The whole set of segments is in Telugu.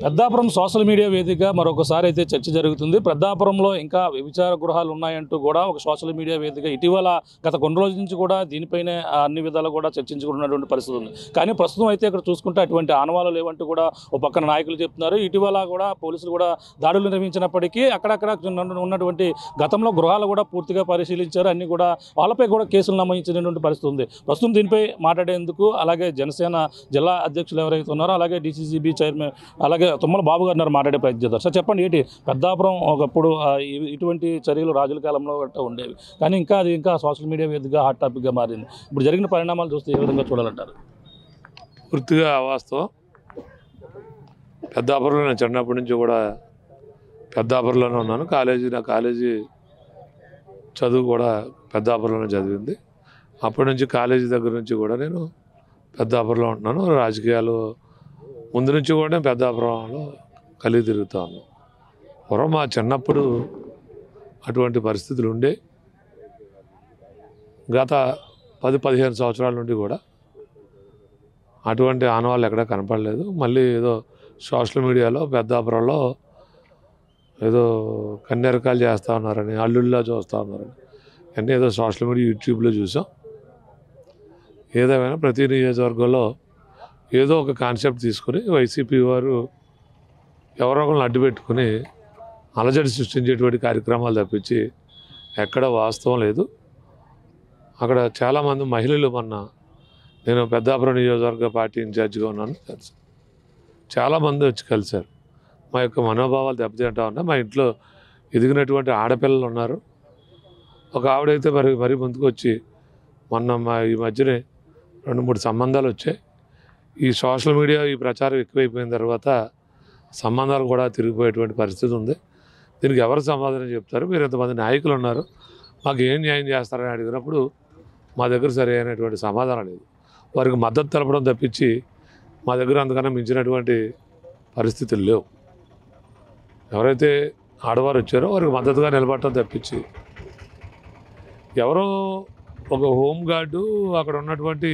పెద్దాపురం సోషల్ మీడియా వేదికగా మరొకసారి అయితే చర్చ జరుగుతుంది. పెద్దాపురంలో ఇంకా వ్యభిచార గృహాలు ఉన్నాయంటూ కూడా ఒక సోషల్ మీడియా వేదిక ఇటీవల గత కొన్ని రోజుల నుంచి కూడా దీనిపైనే అన్ని విధాలు కూడా చర్చించుకుంటున్నటువంటి పరిస్థితి ఉంది. కానీ ప్రస్తుతం అయితే ఇక్కడ చూసుకుంటే అటువంటి ఆనవాళ్ళు లేవంటూ కూడా ఒక పక్కన నాయకులు చెప్తున్నారు. ఇటీవల కూడా పోలీసులు కూడా దాడులు నిర్వహించినప్పటికీ అక్కడక్కడ ఉన్నటువంటి గతంలో గృహాలు కూడా పూర్తిగా పరిశీలించారు. అన్ని కూడా వాళ్ళపై కూడా కేసులు నమోదించినటువంటి పరిస్థితి ఉంది. ప్రస్తుతం దీనిపై మాట్లాడేందుకు అలాగే జనసేన జిల్లా అధ్యక్షులు ఎవరైతే ఉన్నారో అలాగే డీసీసీబీ చైర్మన్ అలాగే తుమ్మల బాబు గారు మాట్లాడే ప్రయత్నం చేస్తారు. సార్ చెప్పండి, ఏంటి పెద్దాపురం ఒకప్పుడు ఇటువంటి చర్యలు రాజుల కాలంలో ఉండేవి, కానీ ఇంకా సోషల్ మీడియా వేదికగా హాట్ టాపిక్గా మారింది. ఇప్పుడు జరిగిన పరిణామాలు చూస్తే ఏ విధంగా చూడాలంటారు? పూర్తిగా అవాస్తవం. పెద్దాపురంలో నేను చిన్నప్పటి నుంచి కూడా పెద్దాపురంలోనే ఉన్నాను. నా కాలేజీ చదువు కూడా పెద్దాపురంలోనే చదివింది. అప్పటి నుంచి కాలేజీ దగ్గర నుంచి కూడా నేను పెద్దాపురంలో ఉంటున్నాను. రాజకీయాలు ముందు నుంచి కూడా పెద్దాపురంలో కలిగి తిరుగుతూ ఉన్నాను. పూర్వం మా చిన్నప్పుడు అటువంటి పరిస్థితులు ఉండే. గత 10-15 సంవత్సరాల నుండి కూడా అటువంటి ఆనవాళ్ళు ఎక్కడా కనపడలేదు. మళ్ళీ ఏదో సోషల్ మీడియాలో పెద్దాపురంలో ఏదో కన్యారకాలు చేస్తూ ఉన్నారని, అల్లుళ్ళలా చూస్తూ ఉన్నారని అన్నీ ఏదో సోషల్ మీడియా యూట్యూబ్లో చూసాం. ఏదేమైనా ప్రతి నియోజకవర్గంలో ఏదో ఒక కాన్సెప్ట్ తీసుకుని వైసీపీ వారు ఎవరో ఒకరిని అడ్డు పెట్టుకుని అలజడి సృష్టించేటువంటి కార్యక్రమాలు తప్పించి ఎక్కడ వాస్తవం లేదు. అక్కడ చాలామంది మహిళలు నేను పెద్దాపురం నియోజకవర్గ పార్టీ ఇన్ఛార్జిగా ఉన్నాను, తెలుసు, చాలామంది వచ్చి కలిశారు. మా యొక్క మనోభావాలు దెబ్బతింటా ఉన్నాయి. మా ఇంట్లో ఎదిగినటువంటి ఆడపిల్లలు ఉన్నారు. ఒక ఆవిడైతే మరీ ముందుకు వచ్చి ఈ మధ్యనే 2-3 సంబంధాలు వచ్చాయి. ఈ సోషల్ మీడియా ఈ ప్రచారం ఎక్కువైపోయిన తర్వాత సంబంధాలు కూడా తిరిగిపోయేటువంటి పరిస్థితి ఉంది. దీనికి ఎవరు సమాధానం చెప్తారు? మీరు ఎంతమంది నాయకులు ఉన్నారు, మాకు ఏం న్యాయం చేస్తారని అడిగినప్పుడు మా దగ్గర సరైనటువంటి సమాధానం లేదు. వారికి మద్దతు తెలపడం తప్పించి మా దగ్గర అంతకన్నా మించినటువంటి పరిస్థితులు లేవు. ఎవరైతే ఆడవారు వచ్చారో వారికి మద్దతుగా నిలబడటం తప్పించి ఎవరో ఒక హోమ్ గార్డు అక్కడ ఉన్నటువంటి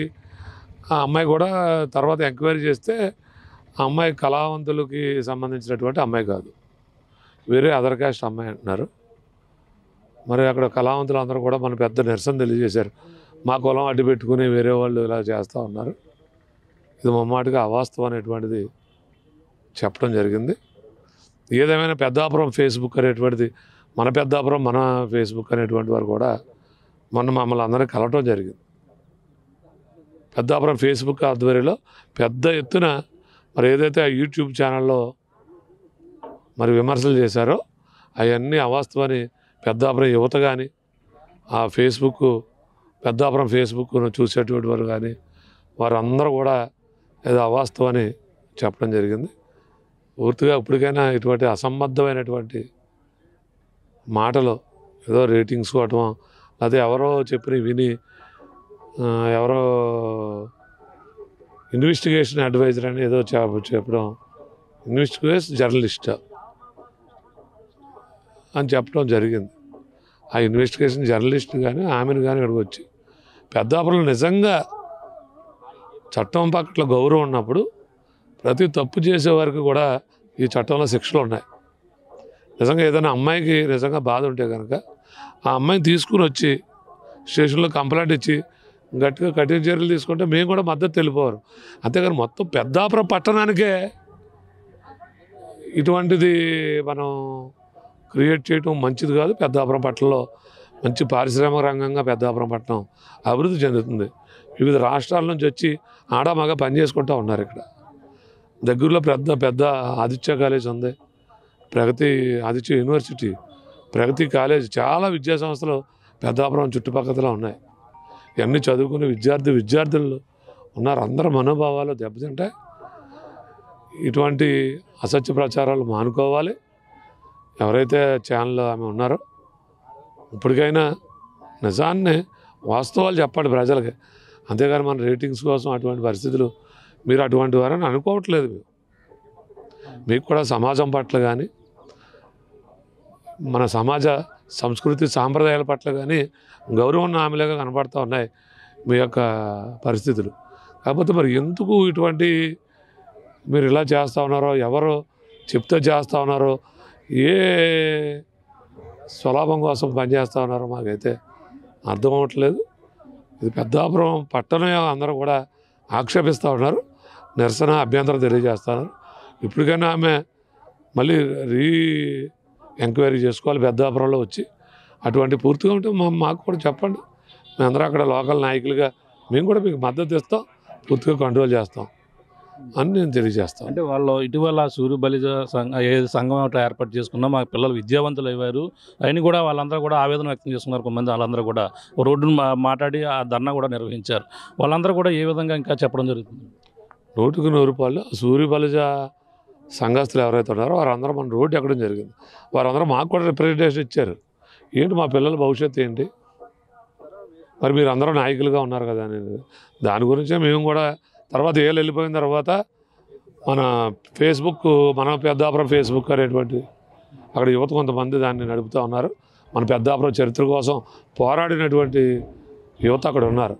ఆ అమ్మాయి కూడా తర్వాత ఎంక్వైరీ చేస్తే ఆ అమ్మాయి కళావంతులకి సంబంధించినటువంటి అమ్మాయి కాదు, వేరే అదర్ కాస్ట్ అమ్మాయి అంటున్నారు. మరి అక్కడ కళావంతులు అందరూ కూడా మన పెద్ద నిరసన తెలియజేశారు. మా కులం అడ్డు పెట్టుకుని వేరే వాళ్ళు ఇలా చేస్తూ ఉన్నారు. ఇది మమ్మాటిగా అవాస్తవం అనేటువంటిది చెప్పడం జరిగింది. ఏదేమైనా పెద్దాపురం ఫేస్బుక్ అనేటువంటిది మన పెద్దాపురం మన ఫేస్బుక్ అనేటువంటి వారు కూడా మమ్మల్ని అందరినీ కలవటం జరిగింది. పెద్దాపురం ఫేస్బుక్ ఆధ్వర్యంలో పెద్ద ఎత్తున మరి ఏదైతే ఆ యూట్యూబ్ ఛానల్లో మరి విమర్శలు చేశారో అవన్నీ అవాస్తవని పెద్దాపురం యువత కానీ ఆ పెద్దాపురం ఫేస్బుక్ను చూసేటువంటి వారు కానీ వారందరూ కూడా ఏదో అవాస్తవని చెప్పడం జరిగింది. పూర్తిగా ఇప్పటికైనా ఇటువంటి అసంబద్ధమైనటువంటి మాటలు ఏదో రేటింగ్స్ కోవటం, అదే ఎవరో చెప్పి విని ఎవరో ఇన్వెస్టిగేషన్ అడ్వైజర్ అని ఏదో చెప్పడం, ఇన్వెస్టిగేషన్ జర్నలిస్ట్ అని చెప్పడం జరిగింది. ఆ ఇన్వెస్టిగేషన్ జర్నలిస్ట్ కానీ ఆమెను కానీ ఇక్కడికి వచ్చి పెద్దాపురంలో నిజంగా చట్టం పట్ల గౌరవం ఉన్నప్పుడు ప్రతి తప్పు చేసే వారికి కూడా ఈ చట్టంలో శిక్షలు ఉన్నాయి. నిజంగా ఏదైనా అమ్మాయికి నిజంగా బాధ ఉంటే కనుక ఆ అమ్మాయిని తీసుకుని వచ్చి స్టేషన్లో కంప్లైంట్ ఇచ్చి గట్టిగా కఠిన చర్యలు తీసుకుంటే మేము కూడా మద్దతు తెలిపోరు. అంతేగాని మొత్తం పెద్దాపురం పట్టణానికే ఇటువంటిది మనం క్రియేట్ చేయడం మంచిది కాదు. పెద్దాపురం పట్టణంలో మంచి పారిశ్రామిక రంగంగా పెద్దాపురం పట్టణం అభివృద్ధి చెందుతుంది. వివిధ రాష్ట్రాల నుంచి వచ్చి ఆడమగ పనిచేసుకుంటూ ఉన్నారు. ఇక్కడ దగ్గరలో పెద్ద ఆదిత్య కాలేజ్ ఉంది, ఆదిత్య యూనివర్సిటీ, ప్రగతి కాలేజ్, చాలా విద్యా సంస్థలు పెద్దాపురం చుట్టుపక్కల ఉన్నాయి. ఇవన్నీ చదువుకునే విద్యార్థులు ఉన్నారు. అందరూ మనోభావాలు దెబ్బతింటాయి. ఇటువంటి అసత్య ప్రచారాలు మానుకోవాలి. ఎవరైతే ఛానల్ ఆమె ఉన్నారో ఇప్పటికైనా నిజాన్ని వాస్తవాలు చెప్పండి ప్రజలకి. అంతేగాని మన రేటింగ్స్ కోసం అటువంటి పరిస్థితులు మీరు అటువంటి వారని అనుకోవట్లేదు. మీకు కూడా సమాజం పట్ల కానీ మన సమాజ సంస్కృతి సాంప్రదాయాల పట్ల కానీ గౌరవం ఆమెలాగా కనపడుతూ ఉన్నాయి మీ యొక్క పరిస్థితులు. కాకపోతే మరి ఎందుకు ఇటువంటి మీరు ఇలా చేస్తూ ఉన్నారో ఎవరో చెప్తే చేస్తూ ఉన్నారు, ఏ స్వలాభం కోసం పనిచేస్తూ ఉన్నారో మాకైతే అర్థం అవ్వట్లేదు. ఇది పెద్దాపురం పట్టణం అందరూ కూడా ఆక్షేపిస్తూ ఉన్నారు, నిరసన అభ్యంతరం తెలియజేస్తున్నారు. ఇప్పటికైనా ఆమె మళ్ళీ ఎంక్వైరీ చేసుకోవాలి పెద్దాపురంలో వచ్చి. అటువంటి పూర్తిగా ఉంటే మాకు కూడా చెప్పండి, మేమందరం అక్కడ లోకల్ నాయకులుగా మేము కూడా మీకు మద్దతు ఇస్తాం, పూర్తిగా కంట్రోల్ చేస్తాం అని నేను తెలియజేస్తాను. అంటే వాళ్ళు ఇటీవల సూర్య బలిజ సంఘం ఒకటి ఏర్పాటు చేసుకున్నాం, మా పిల్లలు విద్యావంతులు అయ్యారు అని కూడా వాళ్ళందరూ కూడా ఆవేదన వ్యక్తం చేస్తున్నారు. కొంతమంది వాళ్ళందరూ కూడా రోడ్డును మాట్లాడి ఆ ధర్నా కూడా నిర్వహించారు. వాళ్ళందరూ కూడా ఏ విధంగా ఇంకా చెప్పడం జరుగుతుంది? 100కి 100 రూపాయలు సూర్య బలిజ సంఘస్థులు ఎవరైతే ఉన్నారో వారందరూ మన రోడ్డు ఎక్కడం జరిగింది. వారందరూ మాకు కూడా రిప్రజెంటేషన్ ఇచ్చారు, ఏంటి మా పిల్లల భవిష్యత్తు ఏంటి, మరి మీరు అందరూ నాయకులుగా ఉన్నారు కదా అనేది. దాని గురించే మేము కూడా తర్వాత ఏళ్ళు వెళ్ళిపోయిన తర్వాత మన ఫేస్బుక్, మన పెద్దాపురం ఫేస్బుక్ అనేటువంటి అక్కడ యువత కొంతమంది దాన్ని నడుపుతూ ఉన్నారు. మన పెద్దాపురం చరిత్ర కోసం పోరాడినటువంటి యువత అక్కడ ఉన్నారు.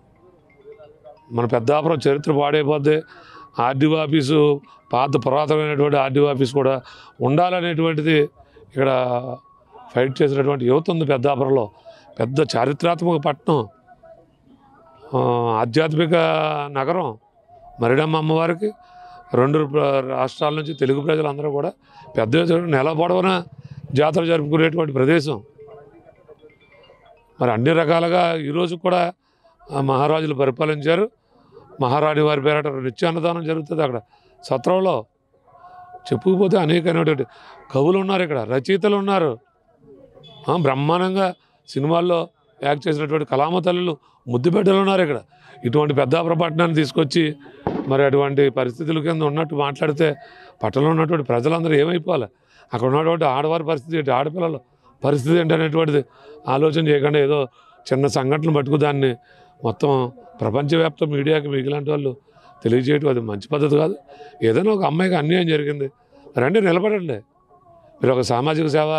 మన పెద్దాపురం చరిత్ర పాడైపోద్ది, ఆర్డీఓ ఆఫీసు పాత పురాతనమైనటువంటి ఆర్డీఓ ఆఫీస్ కూడా ఉండాలనేటువంటిది ఇక్కడ ఫైట్ చేసినటువంటి యువత ఉంది పెద్దాపురంలో. పెద్ద చారిత్రాత్మక పట్టణం, ఆధ్యాత్మిక నగరం, మరిడమ్మ అమ్మవారికి 2 రాష్ట్రాల నుంచి తెలుగు ప్రజలందరూ కూడా పెద్ద నెల పొడవున జాతర జరుపుకునేటువంటి ప్రదేశం. మరి అన్ని రకాలుగా ఈరోజు కూడా మహారాజులు పరిపాలించారు. మహారాణి వారి పేరట నిత్యాన్నదానం జరుగుతుంది అక్కడ సత్రంలో. చెప్పుకుపోతే అనేకమైనటువంటి కవులు ఉన్నారు, ఇక్కడ రచయితలు ఉన్నారు, బ్రహ్మాండంగా సినిమాల్లో యాక్ట్ చేసినటువంటి కళామతల్లులు, ముద్దుబిడ్డలు ఉన్నారు ఇక్కడ. ఇటువంటి పెద్దాపురం పట్టణాన్ని తీసుకొచ్చి మరి అటువంటి పరిస్థితుల కింద ఉన్నట్టు మాట్లాడితే పట్టణంలో ఉన్నటువంటి ప్రజలందరూ ఏమైపోవాలి, అక్కడ ఉన్నటువంటి ఆడవారి పరిస్థితి ఏంటి, ఆడపిల్లల పరిస్థితి ఏంటి అనేటువంటిది ఆలోచన చేయకుండా ఏదో చిన్న సంఘటనలు పట్టుకు దాన్ని మొత్తం ప్రపంచవ్యాప్త మీడియాకి మిగిలిన వాళ్ళు తెలియజేయటం అది మంచి పద్ధతి కాదు. ఏదైనా ఒక అమ్మాయికి అన్యాయం జరిగింది, రండి నిలబడండి, మీరు ఒక సామాజిక సేవ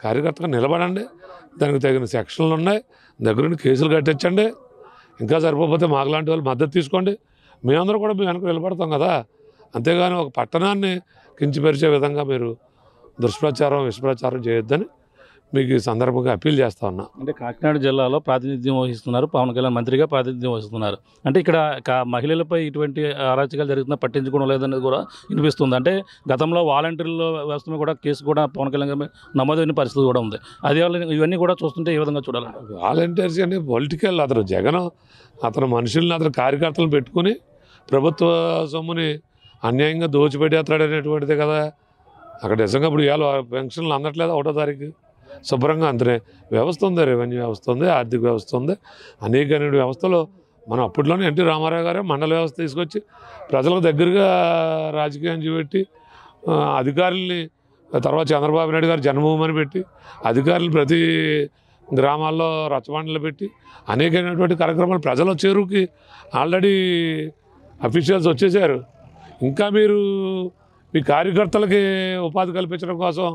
కార్యకర్తగా నిలబడండి, దానికి తగిన సెక్షన్లు ఉన్నాయి, దగ్గరుండి కేసులు కట్టించండి, ఇంకా సరిపోతే మాకులాంటి వాళ్ళు మద్దతు తీసుకోండి, మేమందరూ కూడా మేము వెనక నిలబడతాం కదా. అంతేగాని ఒక పట్టణాన్ని కించపరిచే విధంగా మీరు దుష్ప్రచారం విషప్రచారం చేయొద్దని మీకు ఈ సందర్భంగా అప్పీల్ చేస్తా ఉన్నా. అంటే కాకినాడ జిల్లాలో ప్రాతినిధ్యం వహిస్తున్నారు, పవన్ కళ్యాణ్ మంత్రిగా ప్రాతినిధ్యం వహిస్తున్నారు. అంటే ఇక్కడ మహిళలపై ఇటువంటి అరాచకాలు జరుగుతున్నా పట్టించుకోవడం లేదనేది కూడా వినిపిస్తుంది. అంటే గతంలో వాలంటీర్ల వ్యవస్థ కూడా కేసు కూడా పవన్ కళ్యాణ్ నమోదైన పరిస్థితి కూడా ఉంది. అది ఇవన్నీ కూడా చూస్తుంటే ఏ విధంగా చూడాలి? వాలంటీర్స్ అంటే పొలిటికల్, అతను జగన్ అతను మనుషుల్ని అతను కార్యకర్తలను పెట్టుకుని ప్రభుత్వ సొమ్ముని అన్యాయంగా దోచిపెట్టేస్తాడు అనేటువంటిదే కదా. అక్కడ నిజంగా ఇప్పుడు ఇవాళ పెన్షన్లు అందట్లేదు 1వ తారీఖు శుభ్రంగా అంతనే వ్యవస్థ ఉంది, రెవెన్యూ వ్యవస్థ ఉంది, ఆర్థిక వ్యవస్థ ఉంది, అనేకమైన వ్యవస్థలో మనం అప్పట్లోనే ఎన్టీ రామారావు గారే మండల వ్యవస్థ తీసుకొచ్చి ప్రజలకు దగ్గరగా రాజకీయం చేపెట్టి అధికారుల్ని, తర్వాత చంద్రబాబు నాయుడు గారు జన్మభూమిని పెట్టి అధికారులు ప్రతి గ్రామాల్లో రచ్చబండలు పెట్టి అనేకమైనటువంటి కార్యక్రమాలు ప్రజల చేరువుకి ఆల్రెడీ అఫీషియల్స్ వచ్చేసారు. ఇంకా మీరు మీ కార్యకర్తలకి ఉపాధి కల్పించడం కోసం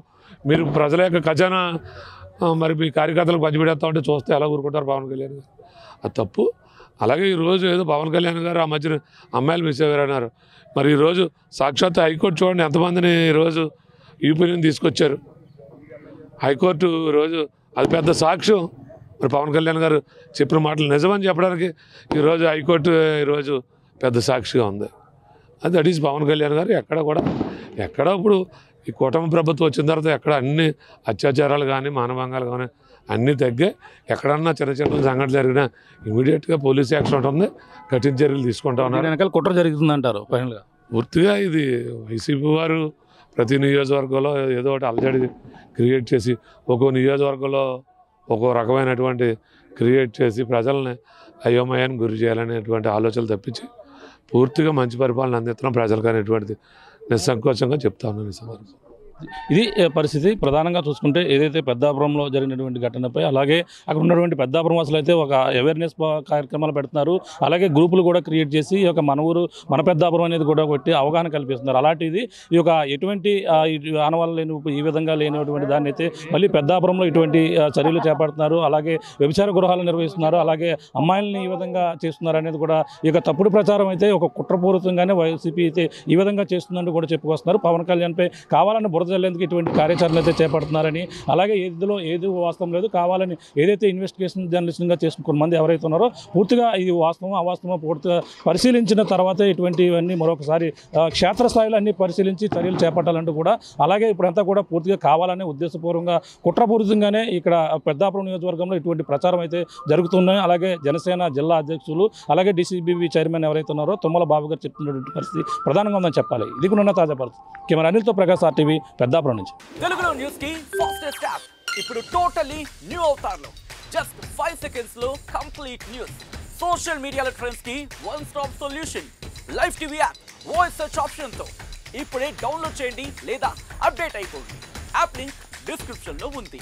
మీరు ప్రజల యొక్క ఖజానా మరి మీ కార్యకర్తలకు పంచిపెడతా ఉంటే చూస్తే ఎలా ఊరుకుంటారు పవన్ కళ్యాణ్ గారు? అది తప్పు. అలాగే ఈరోజు ఏదో పవన్ కళ్యాణ్ గారు ఆ మధ్యన అమ్మాయిలు మిస్ అయ్యారన్నారు. మరి ఈరోజు సాక్షాత్ హైకోర్టు చూడండి ఎంతమందిని ఈరోజు యూపీని తీసుకొచ్చారు. హైకోర్టు ఈరోజు అది పెద్ద సాక్ష్యం. మరి పవన్ కళ్యాణ్ గారు చెప్పిన మాటలు నిజమని చెప్పడానికి ఈరోజు హైకోర్టు ఈరోజు పెద్ద సాక్షిగా ఉంది. అది దట్ ఈజ్ పవన్ కళ్యాణ్ గారు. ఎక్కడ ఇప్పుడు ఈ కూటమి ప్రభుత్వం వచ్చిన తర్వాత ఎక్కడ అన్ని అత్యాచారాలు కానీ మానభంగాలు కానీ అన్నీ తగ్గాయి. ఎక్కడన్నా చిన్న చిన్న సంఘటనలు జరిగినా ఇమీడియట్గా పోలీస్ యాక్షన్ ఉంటుంది, కఠిన చర్యలు తీసుకుంటా ఉన్నారు. వెనకాల కుట్ర జరుగుతుందంటారు ఫైనల్గా? పూర్తిగా ఇది వైసీపీ వారు ప్రతి నియోజకవర్గంలో ఏదో ఒకటి అలజడి క్రియేట్ చేసి ఒక్కో నియోజకవర్గంలో ఒక్కో రకమైనటువంటి క్రియేట్ చేసి ప్రజల్ని అయోమయానికి గురి చేయాలనేటువంటి ఆలోచనలు తప్పించి పూర్తిగా మంచి పరిపాలన అందిస్తున్నాం ప్రజలకు అనేటువంటిది నిస్సంకోచంగా చెప్తా ఉన్నాను ఈ సందర్భంగా. ఇది పరిస్థితి. ప్రధానంగా చూసుకుంటే ఏదైతే పెద్దాపురంలో జరిగినటువంటి ఘటనపై అలాగే అక్కడ ఉన్నటువంటి పెద్దాపురం అసలు అయితే ఒక అవేర్నెస్ కార్యక్రమాలు పెడుతున్నారు. అలాగే గ్రూపులు కూడా క్రియేట్ చేసి ఈ యొక్క మన ఊరు మన పెద్దాపురం అనేది కూడా పెట్టి అవగాహన కల్పిస్తున్నారు. అలాంటిది ఈ యొక్క ఎటువంటి ఆనవాళ్ళు లేని ఈ విధంగా లేనటువంటి దాన్ని అయితే మళ్ళీ పెద్దాపురంలో ఇటువంటి చర్యలు చేపడుతున్నారు. అలాగే వ్యభిచార గృహాలు నిర్వహిస్తున్నారు. అలాగే అమ్మాయిల్ని ఈ విధంగా చేస్తున్నారు అనేది కూడా ఈ యొక్క తప్పుడు ప్రచారం అయితే ఒక కుట్రపూరితంగానే వైసీపీ అయితే ఈ విధంగా చేస్తుందని కూడా చెప్పుకొస్తున్నారు. పవన్ కళ్యాణ్పై కావాలని బురద జల్లేందుకు ఇటువంటి కార్యాచరణ అయితే చేపడుతున్నారని, అలాగే ఏది వాస్తవం లేదు, కావాలని ఏదైతే ఇన్వెస్టిగేషన్ జర్నలిస్ట్గా చేసుకున్న కొంతమంది ఎవరైతే ఉన్నారో పూర్తిగా ఇది వాస్తవం అవాస్తవం పూర్తిగా పరిశీలించిన తర్వాతే ఇటువంటివన్నీ మరొకసారి క్షేత్రస్థాయిలో అన్ని పరిశీలించి చర్యలు చేపట్టాలంటూ కూడా, అలాగే ఇప్పుడంతా కూడా పూర్తిగా కావాలనే ఉద్దేశపూర్వకంగా కుట్రపూరితంగానే ఇక్కడ పెద్దాపురం నియోజకవర్గంలో ఇటువంటి ప్రచారం అయితే జరుగుతున్నాయి. అలాగే జనసేన జిల్లా అధ్యక్షులు అలాగే డీసీబీబీ చైర్మన్ ఎవరైతే ఉన్నారో తుమ్మల బాబు గారు చెప్తున్నటువంటి పరిస్థితి ప్రధానంగా ఉందని చెప్పాలి. ఇది కూడా తాజా పరిస్థితి. కెమెరా అనిల్తో ప్రకాష్ RTV పెద్దాపురం నుంచి. తెలుగులో న్యూస్ కి ఫాస్టెస్ట్ యాప్ ఇప్పుడు టోటలీ న్యూ అవతార్లో జస్ట్ 5 seconds లో కంప్లీట్ న్యూస్. సోషల్ మీడియాలో ట్రెండ్స్ కి one stop solution. Live TV app voice search option తో ఇప్పుడే డౌన్లోడ్ చేయండి లేదా అప్డేట్ అయిపోండి. యాప్ లింక్ డిస్క్రిప్షన్ లో ఉంది.